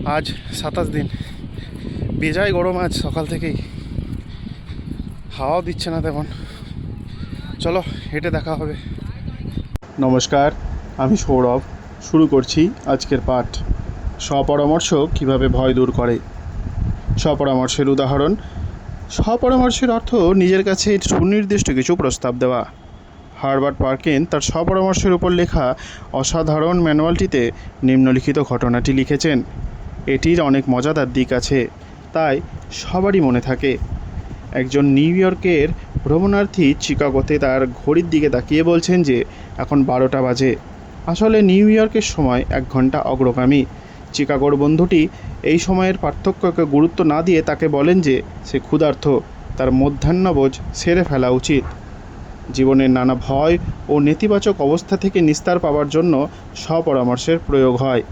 আজ 27 দিন, বেজায় গরম আজ সকাল থেকেই, হাওয়াও দিচ্ছে না তেমন। চলো হেঁটে দেখা হবে। নমস্কার, আমি সৌরভ। শুরু করছি আজকের পাঠ। স্বপরামর্শ কিভাবে ভয় দূর করে। স্বপরামর্শের উদাহরণ। স্বপরামর্শের অর্থ নিজের কাছে সুনির্দিষ্ট কিছু প্রস্তাব দেওয়া। হারবার্ট পার্কিন তার স্বপরামর্শের উপর লেখা অসাধারণ ম্যানুয়ালটিতে নিম্নলিখিত ঘটনাটি লিখেছেন। এটির অনেক মজাদার দিক আছে, তাই সবারই মনে থাকে। একজন নিউ ইয়র্কের ভ্রমণার্থী চিকাগোতে তার ঘড়ির দিকে তাকিয়ে বলছেন যে এখন 12টা বাজে। আসলে নিউ ইয়র্কের সময় 1 ঘন্টা অগ্রগামী। চিকাগোর বন্ধুটি এই সময়ের পার্থক্যকে গুরুত্ব না দিয়ে তাকে বলেন যে সে ক্ষুধার্ত, তার মধ্যাহ্নভোজ সেরে ফেলা উচিত। জীবনের নানা ভয় ও নেতিবাচক অবস্থা থেকে নিস্তার পাওয়ার জন্য স্বপরামর্শের প্রয়োগ হয়।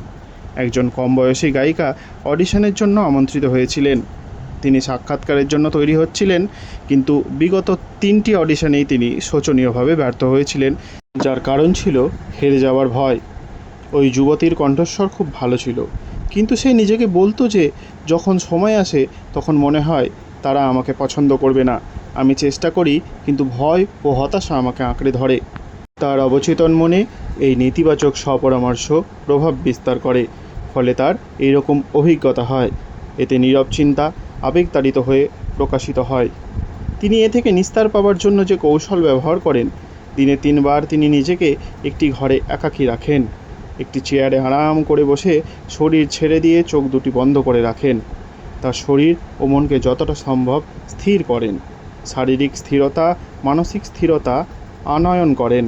একজন কম বয়সী গায়িকা অডিশনের জন্য আমন্ত্রিত হয়েছিলেন। তিনি সাক্ষাৎকারের জন্য তৈরি হচ্ছিলেন, কিন্তু বিগত 3টি অডিশনেই তিনি শোচনীয়ভাবে ব্যর্থ হয়েছিলেন, যার কারণ ছিল হেরে যাওয়ার ভয়। ওই যুবতীর কণ্ঠস্বর খুব ভালো ছিল, কিন্তু সে নিজেকে বলতো যে যখন সময় আসে তখন মনে হয় তারা আমাকে পছন্দ করবে না। আমি চেষ্টা করি, কিন্তু ভয় ও হতাশা আমাকে আঁকড়ে ধরে। তার অবচেতন মনে এই নেতিবাচক স্বপরামর্শ প্রভাব বিস্তার করে, ফলে তার এইরকম অভিজ্ঞতা হয়। এতে নীরব চিন্তা আবেগতাড়িত হয়ে প্রকাশিত হয়। তিনি এ থেকে নিস্তার পাওয়ার জন্য যে কৌশল ব্যবহার করেন, দিনে 3 বার তিনি নিজেকে একটি ঘরে একাকী রাখেন। একটি চেয়ারে আরাম করে বসে শরীর ছেড়ে দিয়ে চোখ দুটি বন্ধ করে রাখেন। তার শরীর ও মনকে যতটা সম্ভব স্থির করেন। শারীরিক স্থিরতা, মানসিক স্থিরতা আনয়ন করেন।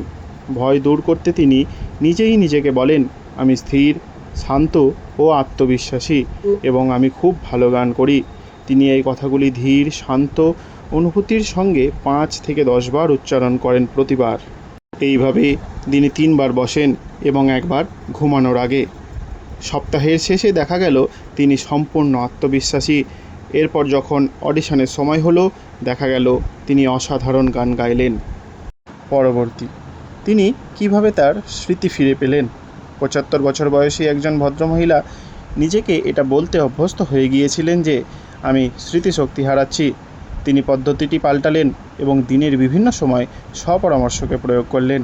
ভয় দূর করতে তিনি নিজেই নিজেকে বলেন, আমি স্থির, শান্ত ও আত্মবিশ্বাসী এবং আমি খুব ভালো গান করি। তিনি এই কথাগুলি ধীর, শান্ত অনুভূতির সঙ্গে 5 থেকে 10 বার উচ্চারণ করেন প্রতিবার। এইভাবে দিনে 3 বার বসেন এবং 1 বার ঘুমানোর আগে। সপ্তাহের শেষে দেখা গেল তিনি সম্পূর্ণ আত্মবিশ্বাসী। এরপর যখন অডিশনের সময় হলো, দেখা গেল তিনি অসাধারণ গান গাইলেন। পরবর্তী, তিনি কিভাবে তার স্মৃতি ফিরে পেলেন। 75 বছর বয়সী একজন ভদ্রমহিলা নিজেকে এটা বলতে অভ্যস্ত হয়ে গিয়েছিলেন যে আমি স্মৃতিশক্তি হারাচ্ছি। তিনি পদ্ধতিটি পাল্টালেন এবং দিনের বিভিন্ন সময় স্বপরামর্শকে প্রয়োগ করলেন।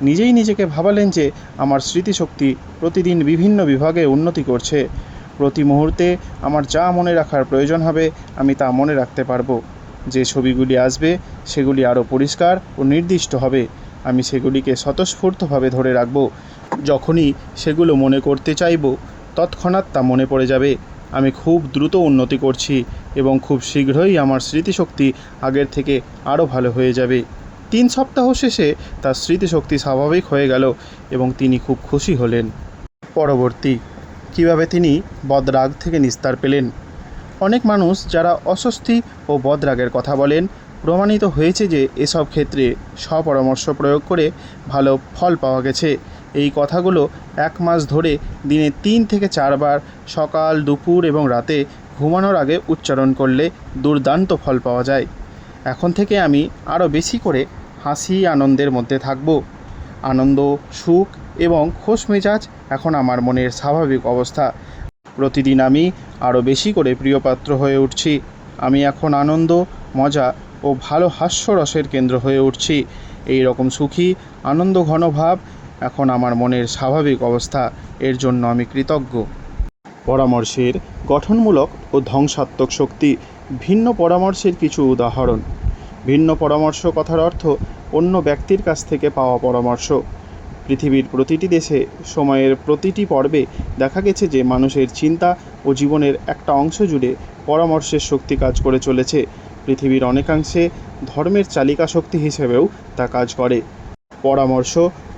নিজেই নিজেকে ভাবালেন যে আমার স্মৃতিশক্তি প্রতিদিন বিভিন্ন বিভাগে উন্নতি করছে। প্রতি মুহূর্তে আমার যা মনে রাখার প্রয়োজন হবে আমি তা মনে রাখতে পারবো। যে ছবিগুলি আসবে সেগুলি আরও পরিষ্কার ও নির্দিষ্ট হবে। আমি সেগুলিকে স্বতঃস্ফূর্তভাবে ধরে রাখব। যখনই সেগুলো মনে করতে চাইব, তৎক্ষণাৎ তা মনে পড়ে যাবে। আমি খুব দ্রুত উন্নতি করছি এবং খুব শীঘ্রই আমার স্মৃতিশক্তি আগের থেকে আরও ভালো হয়ে যাবে। 3 সপ্তাহ শেষে তার স্মৃতিশক্তি স্বাভাবিক হয়ে গেল এবং তিনি খুব খুশি হলেন। পরবর্তী, কিভাবে তিনি বদরাগ থেকে নিস্তার পেলেন। অনেক মানুষ যারা অস্বস্তি ও বদরাগের কথা বলেন, প্রমাণিত হয়েছে যে এসব ক্ষেত্রে স্বপরামর্শ প্রয়োগ করে ভালো ফল পাওয়া গেছে। এই কথাগুলো 1 মাস ধরে দিনে 3 থেকে 4 বার সকাল, দুপুর এবং রাতে ঘুমানোর আগে উচ্চারণ করলে দুর্দান্ত ফল পাওয়া যায়। এখন থেকে আমি আরও বেশি করে হাসি আনন্দের মধ্যে থাকব। আনন্দ, সুখ এবং খোশ মেজাজ এখন আমার মনের স্বাভাবিক অবস্থা। প্রতিদিন আমি আরও বেশি করে প্রিয়পাত্র হয়ে উঠছি। আমি এখন আনন্দ, মজা ও ভালো হাস্যরসের কেন্দ্র হয়ে উঠছি। এই রকম সুখী, আনন্দ ঘন ভাব এখন আমার মনের স্বাভাবিক অবস্থা। এর জন্য আমি কৃতজ্ঞ। পরামর্শের গঠনমূলক ও ধ্বংসাত্মক শক্তি। ভিন্ন পরামর্শের কিছু উদাহরণ। ভিন্ন পরামর্শ কথার অর্থ অন্য ব্যক্তির কাছ থেকে পাওয়া পরামর্শ। পৃথিবীর প্রতিটি দেশে সময়ের প্রতিটি পর্বে দেখা গেছে যে মানুষের চিন্তা ও জীবনের একটা অংশ জুড়ে পরামর্শের শক্তি কাজ করে চলেছে। পৃথিবীর অনেকাংশে ধর্মের চালিকা শক্তি হিসেবেও তা কাজ করে। পরামর্শ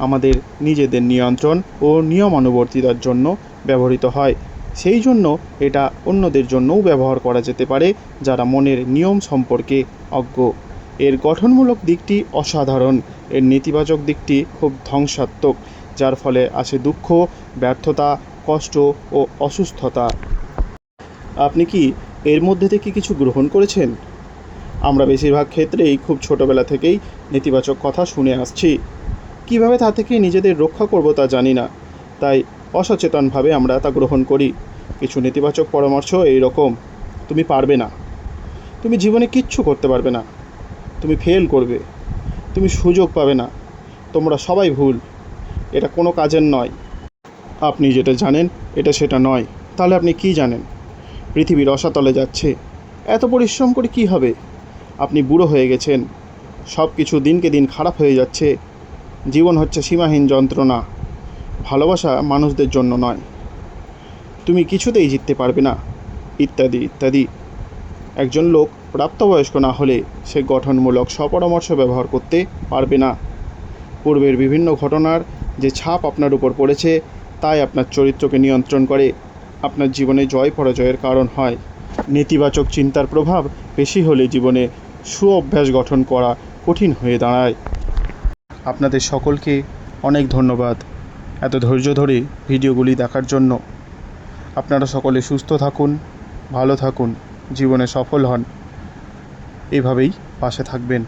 আমাদের নিজেদের নিয়ন্ত্রণ ও নিয়মানুবর্তিতার জন্য ব্যবহৃত হয়। সেই জন্য এটা অন্যদের জন্যও ব্যবহার করা যেতে পারে যারা মনের নিয়ম সম্পর্কে অজ্ঞ। এর গঠনমূলক দিকটি অসাধারণ। এর নেতিবাচক দিকটি খুব ধ্বংসাত্মক, যার ফলে আসে দুঃখ, ব্যর্থতা, কষ্ট ও অসুস্থতা। আপনি কি এর মধ্যে থেকে কিছু গ্রহণ করেছেন? আমরা বেশিরভাগ ক্ষেত্রেই খুব ছোটোবেলা থেকেই নেতিবাচক কথা শুনে আসছি। কিভাবে তা থেকে নিজেদের রক্ষা করব তা জানি না। তাই অসচেতনভাবে আমরা তা গ্রহণ করি। কিছু নেতিবাচক পরামর্শ এই রকম: তুমি পারবে না, তুমি জীবনে কিচ্ছু করতে পারবে না, তুমি ফেল করবে, তুমি সুযোগ পাবে না, তোমরা সবাই ভুল, এটা কোনো কাজের নয়, আপনি যেটা জানেন এটা সেটা নয়। তাহলে আপনি কি জানেন? পৃথিবী রসাতলে যাচ্ছে, এত পরিশ্রম করে কি হবে? আপনি বুড়ো হয়ে গেছেন, সব কিছু দিনকে দিন খারাপ হয়ে যাচ্ছে, জীবন হচ্ছে সীমাহীন যন্ত্রণা, ভালোবাসা মানুষদের জন্য নয়, তুমি কিছুতেই জিততে পারবে না, ইত্যাদি ইত্যাদি। একজন লোক প্রাপ্তবয়স্ক না হলে সে গঠনমূলক স্বপরামর্শ ব্যবহার করতে পারবে না। পূর্বের বিভিন্ন ঘটনার যে ছাপ আপনার উপর পড়েছে তাই আপনার চরিত্রকে নিয়ন্ত্রণ করে, আপনার জীবনে জয় পরাজয়ের কারণ হয়। নেতিবাচক চিন্তার প্রভাব বেশি হলে জীবনে সুঅভ্যাস গঠন করা কঠিন হয়ে দাঁড়ায়। আপনাদের সকলকে অনেক ধন্যবাদ এত ধৈর্য ধরে ভিডিওগুলি দেখার জন্য। আপনারা সকলে সুস্থ থাকুন, ভালো থাকুন, জীবনে সফল হন, এভাবেই পাশে থাকবেন।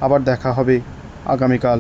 আবার দেখা হবে আগামীকাল।